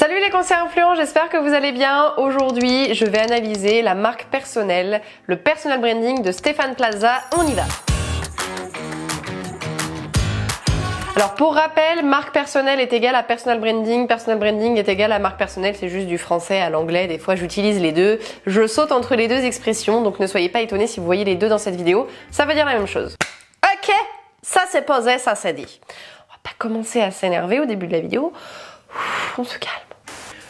Salut les conseillers influents, j'espère que vous allez bien. Aujourd'hui, je vais analyser la marque personnelle, le personal branding de Stéphane Plaza. On y va. Alors pour rappel, marque personnelle est égale à personal branding est égal à marque personnelle, c'est juste du français à l'anglais, des fois j'utilise les deux, je saute entre les deux expressions, donc ne soyez pas étonnés si vous voyez les deux dans cette vidéo, ça veut dire la même chose. Ok, ça c'est posé, ça c'est dit. On va pas commencer à s'énerver au début de la vidéo, on se calme.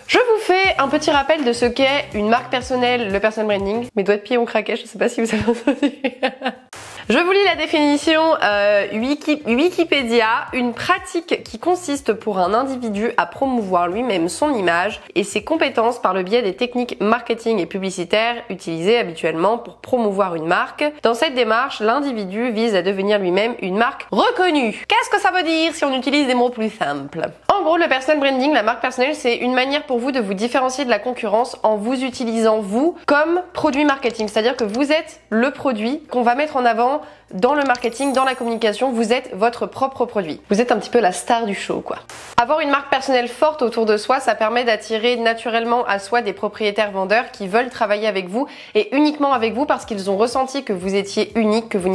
Je vous fais un petit rappel de ce qu'est une marque personnelle, le personal branding. Mes doigts de pied ont craqué, je sais pas si vous avez entendu. Je vous lis la définition Wikipédia, une pratique qui consiste pour un individu à promouvoir lui-même son image et ses compétences par le biais des techniques marketing et publicitaires utilisées habituellement pour promouvoir une marque. Dans cette démarche, l'individu vise à devenir lui-même une marque reconnue. Qu'est-ce que ça veut dire si on utilise des mots plus simples? En gros, le personal branding, la marque personnelle, c'est une manière pour vous de vous différencier de la concurrence en vous utilisant vous comme produit marketing. C'est-à-dire que vous êtes le produit qu'on va mettre en avant dans le marketing, dans la communication, vous êtes votre propre produit. Vous êtes un petit peu la star du show, quoi. Avoir une marque personnelle forte autour de soi, ça permet d'attirer naturellement à soi des propriétaires vendeurs qui veulent travailler avec vous et uniquement avec vous parce qu'ils ont ressenti que vous étiez unique, que vous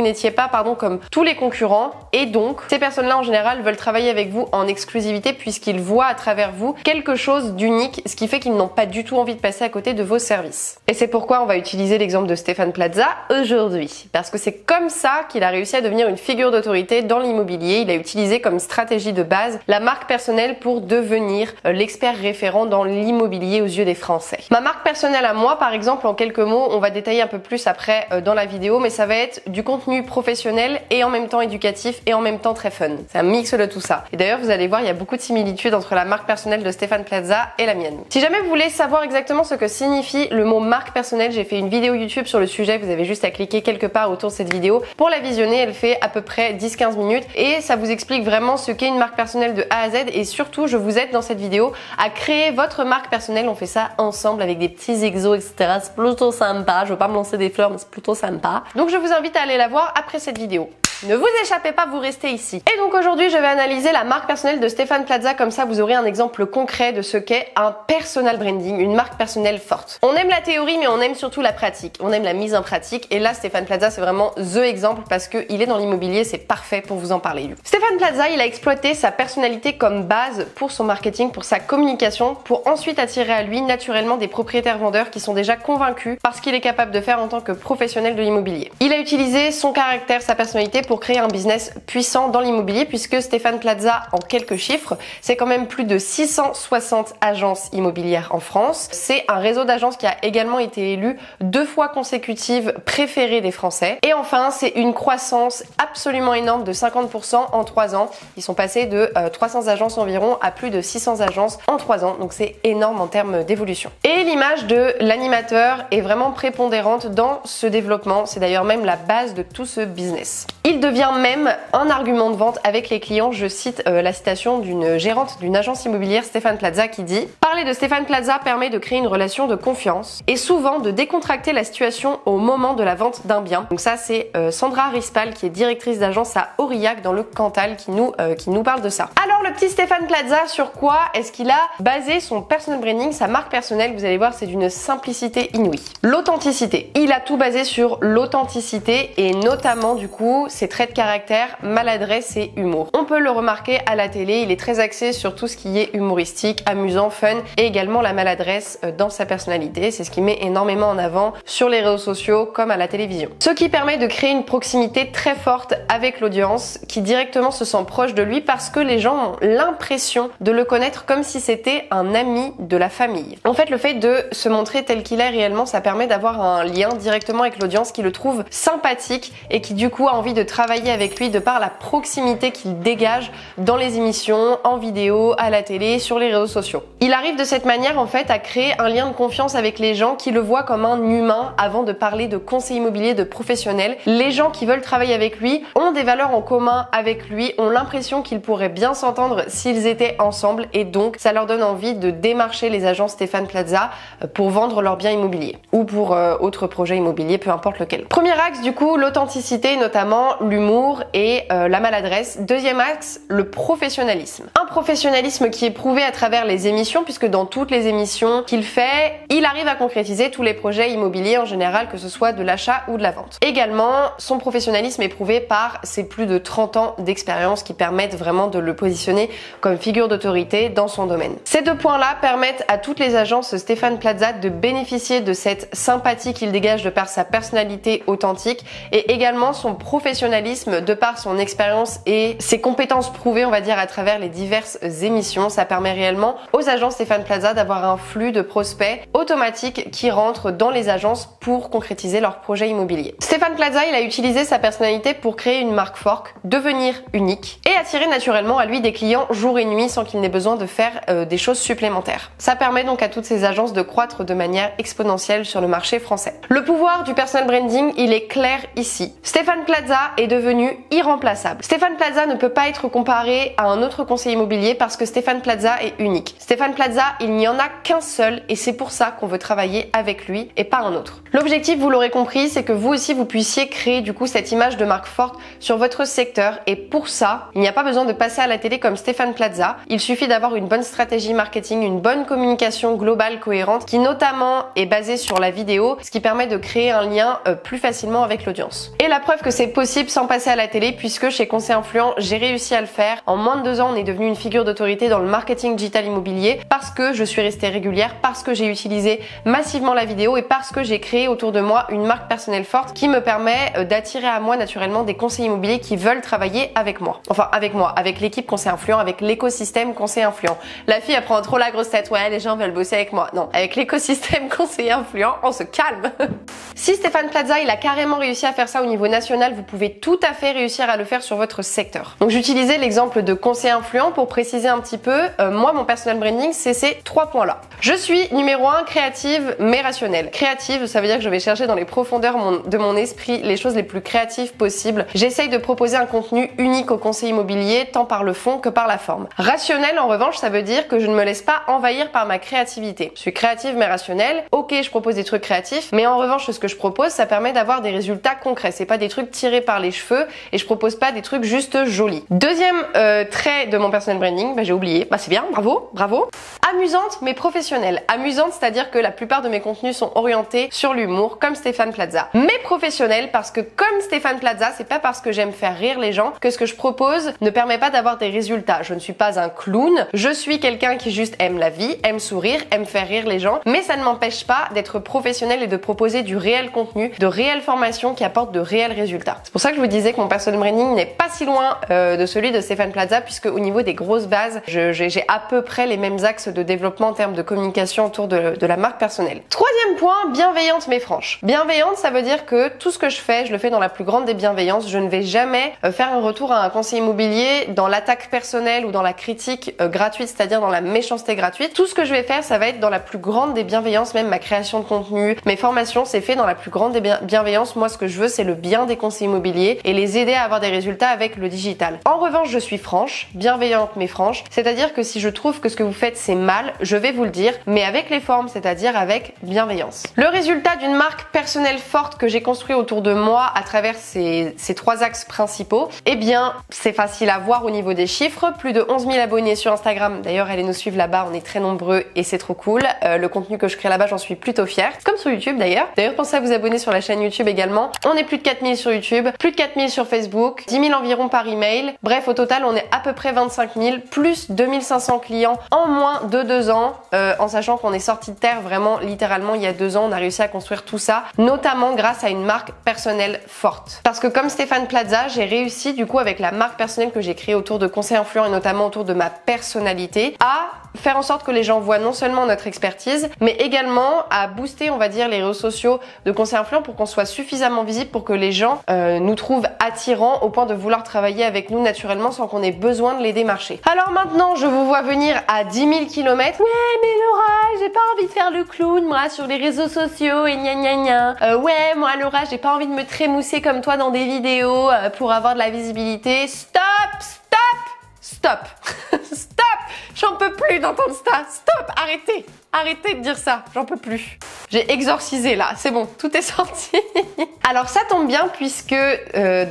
n'étiez pas comme tous les concurrents. Et donc, ces personnes-là en général veulent travailler avec vous en exclusivité puisqu'ils voient à travers vous quelque chose d'unique, ce qui fait qu'ils n'ont pas du tout envie de passer à côté de vos services. Et c'est pourquoi on va utiliser l'exemple de Stéphane Plaza aujourd'hui. Parce que c'est comme ça qu'il a réussi à devenir une figure d'autorité dans l'immobilier. Il a utilisé comme stratégie de base la marque personnelle pour devenir l'expert référent dans l'immobilier aux yeux des Français. Ma marque personnelle à moi, par exemple, en quelques mots, on va détailler un peu plus après dans la vidéo, mais ça va être du contenu professionnel et en même temps éducatif et en même temps très fun. C'est un mix de tout ça. Et d'ailleurs, vous allez voir, il y a beaucoup de similitudes entre la marque personnelle de Stéphane Plaza et la mienne. Si jamais vous voulez savoir exactement ce que signifie le mot marque personnelle, j'ai fait une vidéo YouTube sur le sujet, vous avez juste à cliquer quelque part autour de cette vidéo pour la visionner. Elle fait à peu près 10-15 minutes et ça vous explique vraiment ce qu'est une marque personnelle de A à Z et surtout je vous aide dans cette vidéo à créer votre marque personnelle. On fait ça ensemble avec des petits exos, etc. C'est plutôt sympa. Je veux pas me lancer des fleurs mais c'est plutôt sympa. Donc je vous invite à aller la voir après cette vidéo. Ne vous échappez pas, vous restez ici. Et donc aujourd'hui, je vais analyser la marque personnelle de Stéphane Plaza, comme ça vous aurez un exemple concret de ce qu'est un personal branding, une marque personnelle forte. On aime la théorie, mais on aime surtout la pratique. On aime la mise en pratique. Et là, Stéphane Plaza, c'est vraiment THE exemple parce qu'il est dans l'immobilier, c'est parfait pour vous en parler. Stéphane Plaza, il a exploité sa personnalité comme base pour son marketing, pour sa communication, pour ensuite attirer à lui naturellement des propriétaires vendeurs qui sont déjà convaincus par ce qu'il est capable de faire en tant que professionnel de l'immobilier. Il a utilisé son caractère, sa personnalité pour créer un business puissant dans l'immobilier puisque Stéphane Plaza, en quelques chiffres, c'est quand même plus de 660 agences immobilières en France. C'est un réseau d'agences qui a également été élu 2 fois consécutives préféré des Français. Et enfin, c'est une croissance absolument énorme de 50% en 3 ans. Ils sont passés de 300 agences environ à plus de 600 agences en 3 ans. Donc c'est énorme en termes d'évolution. Et l'image de l'animateur est vraiment prépondérante dans ce développement. C'est d'ailleurs même la base de tout ce business. Il devient même un argument de vente avec les clients. Je cite la citation d'une gérante d'une agence immobilière, Stéphane Plaza, qui dit « Parler de Stéphane Plaza permet de créer une relation de confiance et souvent de décontracter la situation au moment de la vente d'un bien. » Donc ça, c'est Sandra Rispal, qui est directrice d'agence à Aurillac dans le Cantal, qui nous parle de ça. Alors le petit Stéphane Plaza, sur quoi est-ce qu'il a basé son personal branding, sa marque personnelle? Vous allez voir, c'est d'une simplicité inouïe. L'authenticité. Il a tout basé sur l'authenticité et notamment du coup ses traits de caractère, maladresse et humour. On peut le remarquer à la télé, il est très axé sur tout ce qui est humoristique, amusant, fun et également la maladresse dans sa personnalité. C'est ce qui met énormément en avant sur les réseaux sociaux comme à la télévision. Ce qui permet de créer une proximité très forte avec l'audience qui directement se sent proche de lui parce que les gens ont l'impression de le connaître comme si c'était un ami de la famille. En fait, le fait de se montrer tel qu'il est réellement, ça permet d'avoir un lien directement avec l'audience qui le trouve sympathique et qui du coup a envie de travailler avec lui de par la proximité qu'il dégage dans les émissions, en vidéo, à la télé, sur les réseaux sociaux. Il arrive de cette manière en fait à créer un lien de confiance avec les gens qui le voient comme un humain avant de parler de conseil immobilier, de professionnel. Les gens qui veulent travailler avec lui ont des valeurs en commun avec lui, ont l'impression qu'ils pourraient bien s'entendre s'ils étaient ensemble et donc ça leur donne envie de démarcher les agences Stéphane Plaza pour vendre leurs biens immobiliers ou pour autres projets immobiliers, peu importe lequel. Premier axe du coup, l'authenticité, notamment l'humour et la maladresse. Deuxième axe, le professionnalisme. Un professionnalisme qui est prouvé à travers les émissions, puisque dans toutes les émissions qu'il fait, il arrive à concrétiser tous les projets immobiliers en général, que ce soit de l'achat ou de la vente. Également, son professionnalisme est prouvé par ses plus de 30 ans d'expérience qui permettent vraiment de le positionner comme figure d'autorité dans son domaine. Ces deux points-là permettent à toutes les agences Stéphane Plaza de bénéficier de cette sympathie qu'il dégage de par sa personnalité authentique et également son professionnalisme de par son expérience et ses compétences prouvées, on va dire, à travers les diverses émissions. Ça permet réellement aux agences Stéphane Plaza d'avoir un flux de prospects automatique qui rentrent dans les agences pour concrétiser leurs projets immobiliers. Stéphane Plaza, il a utilisé sa personnalité pour créer une marque forte, devenir unique et attirer naturellement à lui des clients jour et nuit sans qu'il n'ait besoin de faire des choses supplémentaires. Ça permet donc à toutes ces agences de croître de manière exponentielle sur le marché français. Le pouvoir du personal branding, il est clair ici. Stéphane Plaza est devenu irremplaçable. Stéphane Plaza ne peut pas être comparé à un autre conseiller immobilier parce que Stéphane Plaza est unique. Stéphane Plaza, il n'y en a qu'un seul et c'est pour ça qu'on veut travailler avec lui et pas un autre. L'objectif, vous l'aurez compris, c'est que vous aussi vous puissiez créer du coup cette image de marque forte sur votre secteur et pour ça, il n'y a pas besoin de passer à la télé comme Stéphane Plaza. Il suffit d'avoir une bonne stratégie marketing, une bonne communication globale cohérente qui notamment est basée sur la vidéo, ce qui permet de créer un lien plus facilement avec l'audience. Et la preuve que c'est possible sans passer à la télé, puisque chez Conseil Influent, j'ai réussi à le faire. En moins de 2 ans, on est devenu une figure d'autorité dans le marketing digital immobilier parce que je suis restée régulière, parce que j'ai utilisé massivement la vidéo et parce que j'ai créé autour de moi une marque personnelle forte qui me permet d'attirer à moi naturellement des conseillers immobiliers qui veulent travailler avec moi. Enfin, avec moi, avec l'équipe Conseil Influent, avec l'écosystème Conseil Influent. La fille, elle prend trop la grosse tête. Ouais, les gens veulent bosser avec moi. Non, avec l'écosystème Conseil Influent, on se calme. Si Stéphane Plaza, il a carrément réussi à faire ça au niveau national, vous pouvez tout à fait réussir à le faire sur votre secteur. Donc j'utilisais l'exemple de Conseil Influent pour préciser un petit peu. Moi, mon personal branding, c'est ces 3 points-là. Je suis numéro 1, créative mais rationnelle. Créative, ça veut dire que je vais chercher dans les profondeurs de mon esprit les choses les plus créatives possibles. J'essaye de proposer un contenu unique au conseil immobilier, tant par le fond que par la forme. Rationnelle, en revanche, ça veut dire que je ne me laisse pas envahir par ma créativité. Je suis créative mais rationnelle. Ok, je propose des trucs créatifs, mais en revanche, ce que je propose, ça permet d'avoir des résultats concrets. C'est pas des trucs tirés par les cheveux et je propose pas des trucs juste jolis. Deuxième trait de mon personal branding, j'ai oublié. C'est bien, bravo, bravo. Amusante mais professionnelle. Amusante, c'est-à-dire que la plupart de mes contenus sont orientés sur l'humour, comme Stéphane Plaza. Mais professionnelle parce que comme Stéphane Plaza, c'est pas parce que j'aime faire rire les gens que ce que je propose ne permet pas d'avoir des résultats. Je ne suis pas un clown, je suis quelqu'un qui juste aime la vie, aime sourire, aime faire rire les gens, mais ça ne m'empêche pas d'être professionnel et de proposer du réel contenu, de réelles formations qui apportent de réels résultats. C'est pour ça que je vous disais que mon personal branding n'est pas si loin de celui de Stéphane Plaza, puisque au niveau des grosses bases, j'ai à peu près les mêmes axes de développement en termes de communication autour de la marque personnelle. Troisième point, bienveillante mais franche. Bienveillante, ça veut dire que tout ce que je fais, je le fais dans la plus grande des bienveillances. Je ne vais jamais faire un retour à un conseiller immobilier dans l'attaque personnelle ou dans la critique gratuite, c'est-à-dire dans la méchanceté gratuite. Tout ce que je vais faire, ça va être dans la plus grande des bienveillances, même ma création de contenu, mes formations, c'est fait dans la plus grande des bienveillances. Moi, ce que je veux, c'est le bien des conseillers immobiliers et les aider à avoir des résultats avec le digital. En revanche, je suis franche, bienveillante mais franche, c'est-à-dire que si je trouve que ce que vous faites c'est mal, je vais vous le dire, mais avec les formes, c'est-à-dire avec bienveillance. Le résultat d'une marque personnelle forte que j'ai construit autour de moi à travers ces 3 axes principaux, eh bien, c'est facile à voir au niveau des chiffres. Plus de 11 000 abonnés sur Instagram. D'ailleurs, allez nous suivre là-bas, on est très nombreux et c'est trop cool. Le contenu que je crée là-bas, j'en suis plutôt fière. Comme sur YouTube d'ailleurs. D'ailleurs, pensez à vous abonner sur la chaîne YouTube également. On est plus de 4000 sur YouTube, plus de 4000 sur Facebook, 10 000 environ par email. Bref, au total, on est à peu près 25 000, plus 2500 clients en moins de 2 ans, en sachant qu'on est sorti de terre vraiment littéralement il y a 2 ans. On a réussi à construire tout ça, notamment grâce à une marque personnelle forte. Parce que comme Stéphane Plaza, j'ai réussi du coup avec la marque personnelle que j'ai créée autour de Conseil Influent et notamment autour de ma personnalité à faire en sorte que les gens voient non seulement notre expertise, mais également à booster, on va dire, les réseaux sociaux de Conseil Influent pour qu'on soit suffisamment visible pour que les gens nous trouvent attirants au point de vouloir travailler avec nous naturellement sans qu'on ait besoin de les démarcher. Alors maintenant, je vous vois venir à 10 000 km. Ouais, mais Laura, j'ai pas envie de faire le clown, moi, sur les réseaux sociaux et gna gna gna. Ouais, moi, Laura, j'ai pas envie de me trémousser comme toi dans des vidéos pour avoir de la visibilité. Stop, stop, stop, stop. J'en peux plus d'entendre ça. Stop, arrêtez. Arrêtez de dire ça, j'en peux plus. J'ai exorcisé là, c'est bon, tout est sorti. Alors ça tombe bien puisque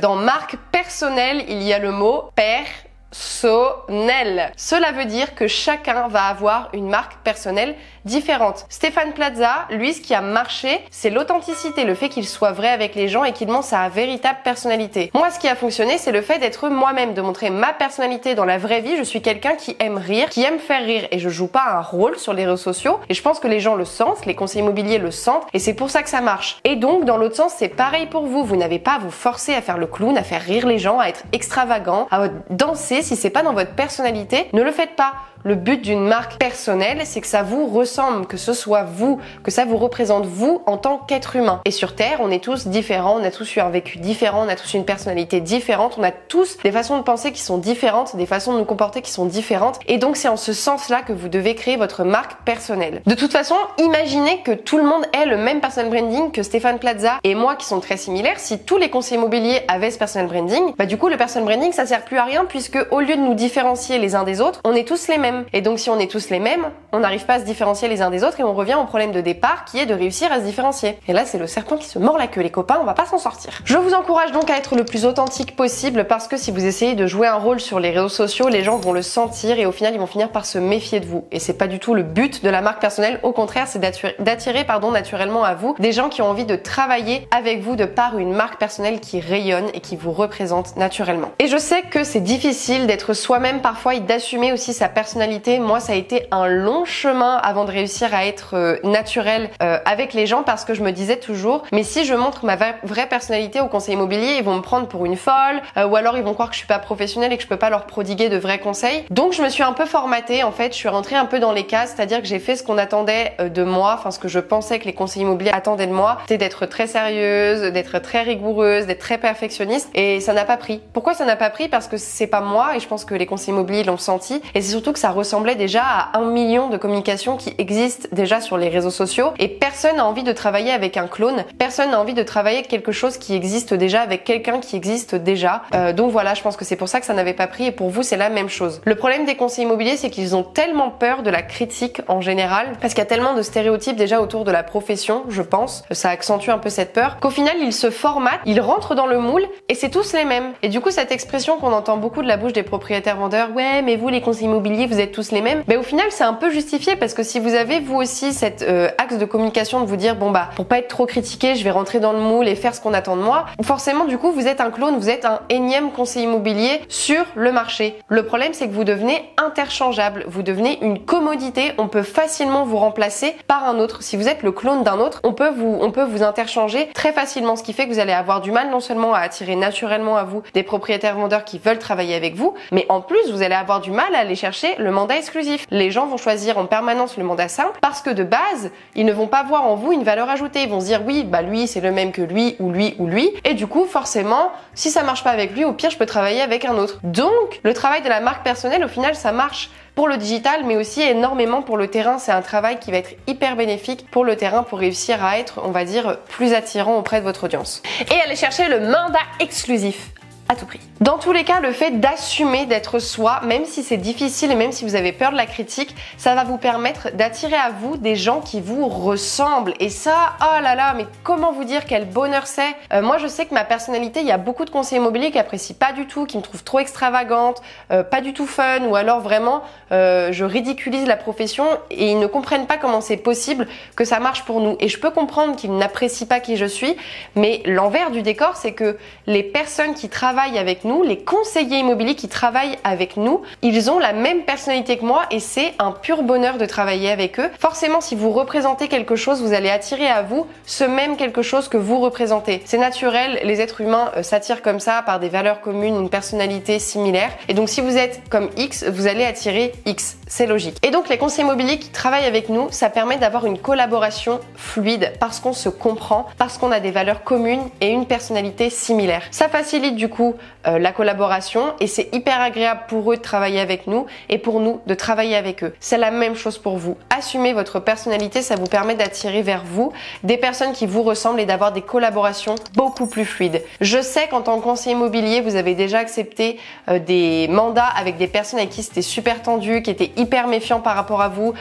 dans marque personnelle, il y a le mot personnel. Cela veut dire que chacun va avoir une marque personnelle différente. Stéphane Plaza, lui, ce qui a marché, c'est l'authenticité, le fait qu'il soit vrai avec les gens et qu'il montre sa véritable personnalité. Moi, ce qui a fonctionné, c'est le fait d'être moi-même, de montrer ma personnalité dans la vraie vie. Je suis quelqu'un qui aime rire, qui aime faire rire et je joue pas un rôle sur les réseaux sociaux et je pense que les gens le sentent, les conseillers immobiliers le sentent et c'est pour ça que ça marche. Et donc, dans l'autre sens, c'est pareil pour vous. Vous n'avez pas à vous forcer à faire le clown, à faire rire les gens, à être extravagant, à danser. Si c'est pas dans votre personnalité, ne le faites pas. Le but d'une marque personnelle, c'est que ça vous ressemble, que ce soit vous, que ça vous représente vous en tant qu'être humain. Et sur Terre, on est tous différents, on a tous eu un vécu différent, on a tous une personnalité différente, on a tous des façons de penser qui sont différentes, des façons de nous comporter qui sont différentes. Et donc, c'est en ce sens-là que vous devez créer votre marque personnelle. De toute façon, imaginez que tout le monde ait le même personal branding que Stéphane Plaza et moi qui sont très similaires. Si tous les conseillers immobiliers avaient ce personal branding, bah du coup, le personal branding, ça sert plus à rien puisque au lieu de nous différencier les uns des autres, on est tous les mêmes. Et donc si on est tous les mêmes, on n'arrive pas à se différencier les uns des autres et on revient au problème de départ qui est de réussir à se différencier. Et là c'est le serpent qui se mord la queue les copains, on va pas s'en sortir. Je vous encourage donc à être le plus authentique possible parce que si vous essayez de jouer un rôle sur les réseaux sociaux, les gens vont le sentir et au final ils vont finir par se méfier de vous. Et c'est pas du tout le but de la marque personnelle, au contraire c'est d'attirer naturellement à vous des gens qui ont envie de travailler avec vous de par une marque personnelle qui rayonne et qui vous représente naturellement. Et je sais que c'est difficile d'être soi-même parfois et d'assumer aussi sa personnalité. Moi, ça a été un long chemin avant de réussir à être naturel avec les gens parce que je me disais toujours, mais si je montre ma vraie personnalité au conseil immobilier, ils vont me prendre pour une folle ou alors ils vont croire que je suis pas professionnelle et que je peux pas leur prodiguer de vrais conseils. Donc, je me suis un peu formatée. En fait, je suis rentrée un peu dans les cases, c'est-à-dire que j'ai fait ce qu'on attendait de moi, enfin ce que je pensais que les conseillers immobiliers attendaient de moi, c'était d'être très sérieuse, d'être très rigoureuse, d'être très perfectionniste et ça n'a pas pris. Pourquoi ça n'a pas pris? Parce que c'est pas moi et je pense que les conseillers immobiliers l'ont senti et c'est surtout que ça ressemblait déjà à 1 million de communications qui existent déjà sur les réseaux sociaux et personne n'a envie de travailler avec un clone, personne n'a envie de travailler avec quelque chose qui existe déjà, avec quelqu'un qui existe déjà. Donc voilà, je pense que c'est pour ça que ça n'avait pas pris et pour vous c'est la même chose. Le problème des conseillers immobiliers, c'est qu'ils ont tellement peur de la critique en général, parce qu'il y a tellement de stéréotypes déjà autour de la profession, je pense, ça accentue un peu cette peur, qu'au final ils se formatent, ils rentrent dans le moule et c'est tous les mêmes. Et du coup cette expression qu'on entend beaucoup de la bouche des propriétaires vendeurs, ouais mais vous les conseillers immobiliers vous êtes tous les mêmes, mais au final c'est un peu justifié parce que si vous avez vous aussi cet axe de communication de vous dire bon bah pour pas être trop critiqué je vais rentrer dans le moule et faire ce qu'on attend de moi, forcément du coup vous êtes un clone, vous êtes un énième conseiller immobilier sur le marché. Le problème c'est que vous devenez interchangeable, vous devenez une commodité, on peut facilement vous remplacer par un autre. Si vous êtes le clone d'un autre, on peut vous interchanger très facilement, ce qui fait que vous allez avoir du mal non seulement à attirer naturellement à vous des propriétaires vendeurs qui veulent travailler avec vous, mais en plus vous allez avoir du mal à aller chercher le mandat exclusif. Les gens vont choisir en permanence le mandat simple parce que de base, ils ne vont pas voir en vous une valeur ajoutée. Ils vont se dire oui, bah lui c'est le même que lui ou lui ou lui. Et du coup, forcément, si ça marche pas avec lui, au pire je peux travailler avec un autre. Donc, le travail de la marque personnelle, au final, ça marche pour le digital, mais aussi énormément pour le terrain. C'est un travail qui va être hyper bénéfique pour le terrain pour réussir à être, on va dire, plus attirant auprès de votre audience. Et aller chercher le mandat exclusif à tout prix. Dans tous les cas, le fait d'assumer d'être soi, même si c'est difficile et même si vous avez peur de la critique, ça va vous permettre d'attirer à vous des gens qui vous ressemblent. Et ça, oh là là, mais comment vous dire quel bonheur c'est. Moi, je sais que ma personnalité, il y a beaucoup de conseillers immobiliers qui apprécient pas du tout, qui me trouvent trop extravagante, pas du tout fun, ou alors vraiment, je ridiculise la profession et ils ne comprennent pas comment c'est possible que ça marche pour nous. Et je peux comprendre qu'ils n'apprécient pas qui je suis, mais l'envers du décor, c'est que les personnes qui travaillent avec nous, les conseillers immobiliers qui travaillent avec nous, ils ont la même personnalité que moi et c'est un pur bonheur de travailler avec eux. Forcément, si vous représentez quelque chose, vous allez attirer à vous ce même quelque chose que vous représentez. C'est naturel, les êtres humains s'attirent comme ça par des valeurs communes, une personnalité similaire. Et donc si vous êtes comme X, vous allez attirer X. C'est logique. Et donc les conseillers immobiliers qui travaillent avec nous, ça permet d'avoir une collaboration fluide parce qu'on se comprend, parce qu'on a des valeurs communes et une personnalité similaire. Ça facilite du coup la collaboration et c'est hyper agréable pour eux de travailler avec nous et pour nous de travailler avec eux. C'est la même chose pour vous. Assumez votre personnalité, ça vous permet d'attirer vers vous des personnes qui vous ressemblent et d'avoir des collaborations beaucoup plus fluides. Je sais qu'en tant que conseiller immobilier, vous avez déjà accepté des mandats avec des personnes avec qui c'était super tendu, qui étaient hyper méfiants par rapport à vous,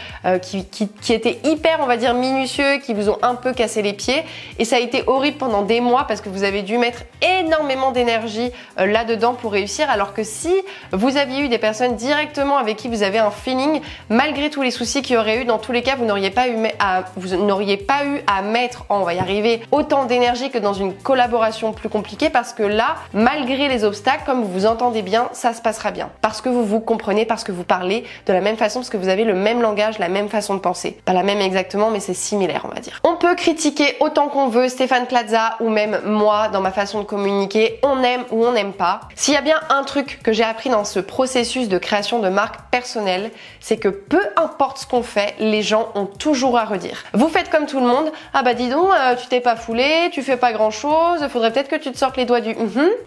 qui étaient hyper, on va dire, minutieux, qui vous ont un peu cassé les pieds. Et ça a été horrible pendant des mois parce que vous avez dû mettre énormément d'énergie là-dedans pour réussir. Alors que si vous aviez eu des personnes directement avec qui vous avez un feeling, malgré tous les soucis qu'il y aurait eu, dans tous les cas, vous n'auriez pas eu à mettre, on va y arriver, autant d'énergie que dans une collaboration plus compliquée, parce que là, malgré les obstacles, comme vous vous entendez bien, ça se passera bien. Parce que vous vous comprenez, parce que vous parlez de la même façon, parce que vous avez le même langage, la même façon de penser. Pas la même exactement, mais c'est similaire, on va dire. On peut critiquer autant qu'on veut Stéphane Plaza ou même moi dans ma façon de communiquer, on aime ou on n'aime pas. S'il y a bien un truc que j'ai appris dans ce processus de création de marque personnelle, c'est que peu importe ce qu'on fait, les gens ont toujours à redire. Vous faites comme tout le monde, ah bah dis donc, tu t'es pas foulé, tu fais pas grand chose, faudrait peut-être que tu te sortes les doigts du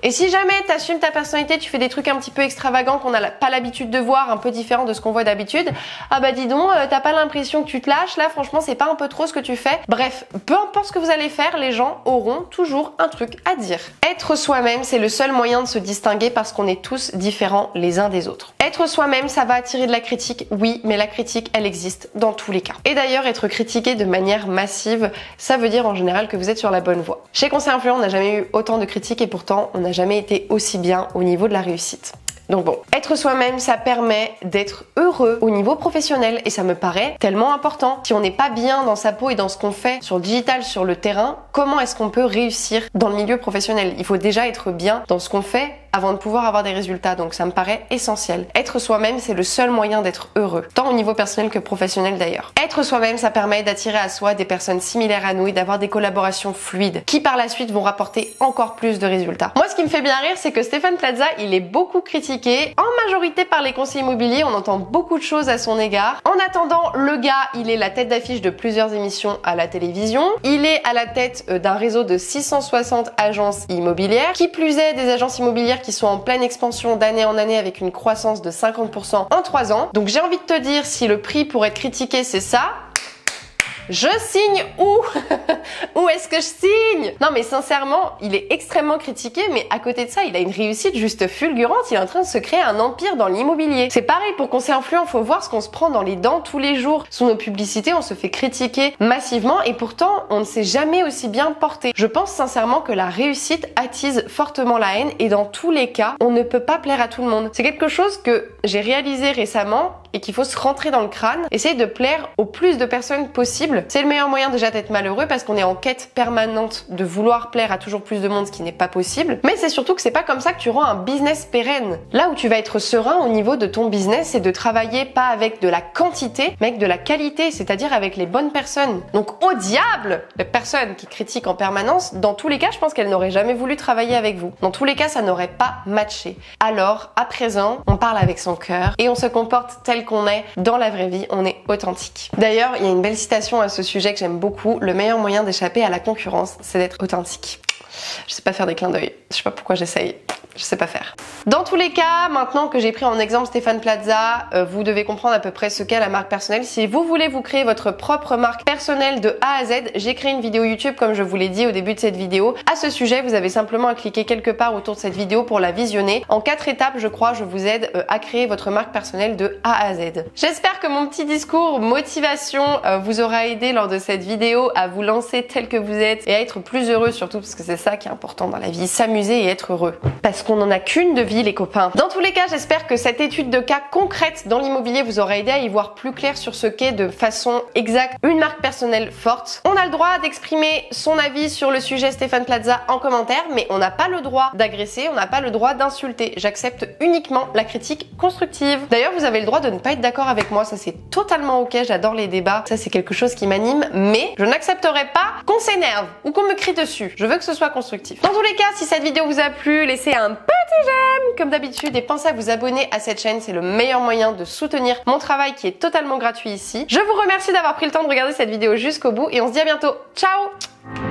Et si jamais t'assumes ta personnalité, tu fais des trucs un petit peu extravagants qu'on n'a pas l'habitude de voir, un peu différents de ce qu'on voit d'habitude, ah bah dis donc, t'as pas l'impression que tu te lâches, là franchement c'est pas un peu trop ce que tu fais. Bref, peu importe ce que vous allez faire, les gens auront toujours un truc à dire. Être soi-même, c'est le seul moyen de se distinguer parce qu'on est tous différents les uns des autres. Être soi-même, ça va attirer de la critique, oui, mais la critique, elle existe dans tous les cas. Et d'ailleurs, être critiqué de manière massive, ça veut dire en général que vous êtes sur la bonne voie. Chez Conseil Influent, on n'a jamais eu autant de critiques et pourtant, on n'a jamais été aussi bien au niveau de la réussite. Donc bon, être soi-même, ça permet d'être heureux au niveau professionnel et ça me paraît tellement important. Si on n'est pas bien dans sa peau et dans ce qu'on fait sur le digital, sur le terrain, comment est-ce qu'on peut réussir dans le milieu professionnel? Il faut déjà être bien dans ce qu'on fait avant de pouvoir avoir des résultats, donc ça me paraît essentiel. Être soi-même, c'est le seul moyen d'être heureux, tant au niveau personnel que professionnel d'ailleurs. Être soi-même, ça permet d'attirer à soi des personnes similaires à nous et d'avoir des collaborations fluides qui par la suite vont rapporter encore plus de résultats. Moi, ce qui me fait bien rire, c'est que Stéphane Plaza, il est beaucoup critiqué, en majorité par les conseillers immobiliers, on entend beaucoup de choses à son égard. En attendant, le gars, il est la tête d'affiche de plusieurs émissions à la télévision, il est à la tête d'un réseau de 660 agences immobilières, qui plus est des agences immobilières qui sont en pleine expansion d'année en année avec une croissance de 50% en 3 ans. Donc j'ai envie de te dire, si le prix pour être critiqué c'est ça, je signe où? Où est-ce que je signe? Non mais sincèrement, il est extrêmement critiqué, mais à côté de ça, il a une réussite juste fulgurante, il est en train de se créer un empire dans l'immobilier. C'est pareil pour Conseil Influent, faut voir ce qu'on se prend dans les dents tous les jours. Sous nos publicités, on se fait critiquer massivement et pourtant, on ne s'est jamais aussi bien porté. Je pense sincèrement que la réussite attise fortement la haine et dans tous les cas, on ne peut pas plaire à tout le monde. C'est quelque chose que j'ai réalisé récemment et qu'il faut se rentrer dans le crâne, essayer de plaire au plus de personnes possible. C'est le meilleur moyen déjà d'être malheureux parce qu'on est en quête permanente de vouloir plaire à toujours plus de monde, ce qui n'est pas possible. Mais c'est surtout que c'est pas comme ça que tu rends un business pérenne. Là où tu vas être serein au niveau de ton business, c'est de travailler pas avec de la quantité, mais avec de la qualité, c'est-à-dire avec les bonnes personnes. Donc au diable, les personnes qui critiquent en permanence, dans tous les cas, je pense qu'elles n'auraient jamais voulu travailler avec vous. Dans tous les cas, ça n'aurait pas matché. Alors, à présent, on parle avec son cœur et on se comporte tel qu'on est dans la vraie vie, on est authentique. D'ailleurs, il y a une belle citation à ce sujet que j'aime beaucoup, le meilleur moyen d'échapper à la concurrence, c'est d'être authentique. Je sais pas faire des clins d'œil, je sais pas pourquoi j'essaye. Je sais pas faire. Dans tous les cas, maintenant que j'ai pris en exemple Stéphane Plaza, vous devez comprendre à peu près ce qu'est la marque personnelle. Si vous voulez vous créer votre propre marque personnelle de A à Z, j'ai créé une vidéo YouTube comme je vous l'ai dit au début de cette vidéo. À ce sujet, vous avez simplement à cliquer quelque part autour de cette vidéo pour la visionner. En 4 étapes, je crois, je vous aide à créer votre marque personnelle de A à Z. J'espère que mon petit discours motivation vous aura aidé lors de cette vidéo à vous lancer tel que vous êtes et à être plus heureux surtout parce que c'est ça qui est important dans la vie, s'amuser et être heureux. Parce qu'on n'en a qu'une de vie les copains. Dans tous les cas, j'espère que cette étude de cas concrète dans l'immobilier vous aura aidé à y voir plus clair sur ce qu'est de façon exacte une marque personnelle forte. On a le droit d'exprimer son avis sur le sujet Stéphane Plaza en commentaire, mais on n'a pas le droit d'agresser, on n'a pas le droit d'insulter. J'accepte uniquement la critique constructive. D'ailleurs, vous avez le droit de ne pas être d'accord avec moi, ça c'est totalement ok, j'adore les débats, ça c'est quelque chose qui m'anime, mais je n'accepterai pas qu'on s'énerve ou qu'on me crie dessus. Je veux que ce soit constructif. Dans tous les cas, si cette vidéo vous a plu, laissez un petit j'aime comme d'habitude et pensez à vous abonner à cette chaîne, c'est le meilleur moyen de soutenir mon travail qui est totalement gratuit ici. Je vous remercie d'avoir pris le temps de regarder cette vidéo jusqu'au bout et on se dit à bientôt. Ciao!